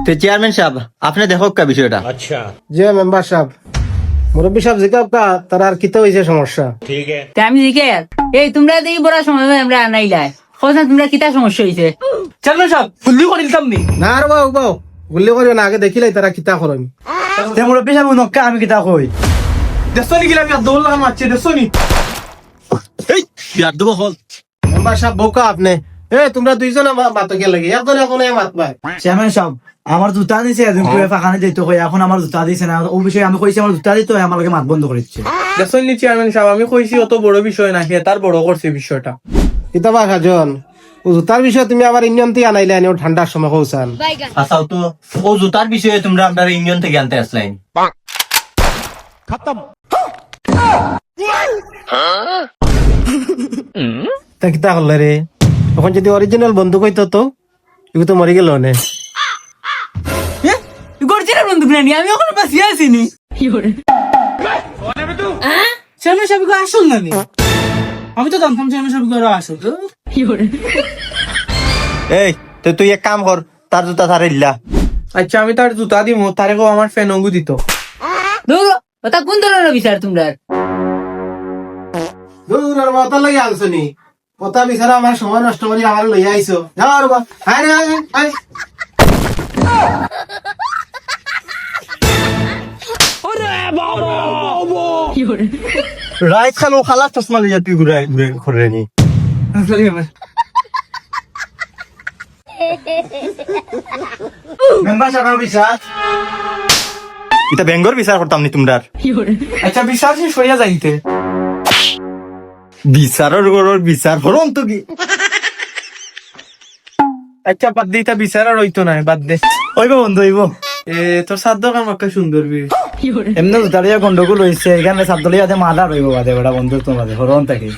তো চেয়ারম্যান সাহেব আপনি দেখো কা বিষয়টা। যে মেম্বার সাহেব মুরব্বী সাহেব জিজ্ঞাসা কা তার আর কিতে হয়েছে সমস্যা? তা আমি দেখে এই তোমরা দেখি বড় সময় আমরা আনাইলাই কথা তোমরা কিতা সমস্যা হয়েছে চেয়ারম্যান সাহেব ফুল্লি করে দিতাম নি না আর বাবু বাবু গুল্লি করিও না, আগে দেখিলাই তারা কিতা করেন। মুরব্বী সাহেব নক্কা আমি কিতা কই দেশো নি গেলাম দৌড় লাগান মারছে দেশো নি বিয়ার দেবো হল মেম্বার সাহেব বউকা আপনি তোমরা দুইজনে মাতকে লাগে একজন একজনে মাত পায়। চেয়ারম্যান সাহেব আমার জুতা দিছে একদিন করে ফাঁকানে দিতে কই এখন আমার জুতা দিছে না ও বিষয়ে আমি কইছি আমার জুতা দিতে হয় আমার লাগে মাত বন্ধ করেছে। দেশো নি চেয়ারম্যান সাহেব আমি কইছি অত বড় বিষয় না হে তার বড় করছে বিষয়টা কিতাবা খাজন তার বিষয়ে তুমি আবার ইউনিয়ন থেকে আনাইলে আনি ঠান্ডার সময় কৌসান। আচ্ছা তো ও জুতার বিষয়ে তোমরা আপনার ইউনিয়ন থেকে আনতে আসলেন। তা কিতা করলে রে তখন যদি অরিজিনাল বন্ধু কইতো তো এগুলো তো মরে গেল নে। করছি না বন্ধু প্রাণী আমি ওখানে বাঁচিয়ে আসিনি চেয়ারম্যান সাহেব আসল না নি আমি তো জানতাম চেয়ারম্যান সাহেব আসল এই তো তুই এক কাম কর তার জুতা তার ইল্লা। আচ্ছা আমি তার জুতা দিব তারে কেউ আমার ফ্যান অঙ্গু দিত দূর ওটা কোন ধরনের বিচার তোমরা দূর আর মাথা লাগে আনছো নি কথা বিচারা আমার সময় নষ্ট করে আমার লইয়া আইছো যাও আর বা হাই রে হাই রাইট খালো খালা চশমা লইয়া তুই ঘুরে ঘুরে ঘুরে নি মেম্বার সাহেব আমার বিশ্বাস এটা বেঙ্গর বিচার করতাম নি তোমরা। আচ্ছা বিশ্বাস সরিয়া যাইতে বিচারের গড়র বিচার হরম তো কি আচ্ছা বাদ দে এটা বিচার আর হইতো না বাদ দে ওইব বন্ধু ওইব তোর সাধ্য কাম একটা সুন্দর এমনি জুতারিয়া গন্ডগোল হয়েছে এখানে সাবদলিয়াতে মালা রইব বাদে ওটা বন্ধু তোমাদের হরণ থাকে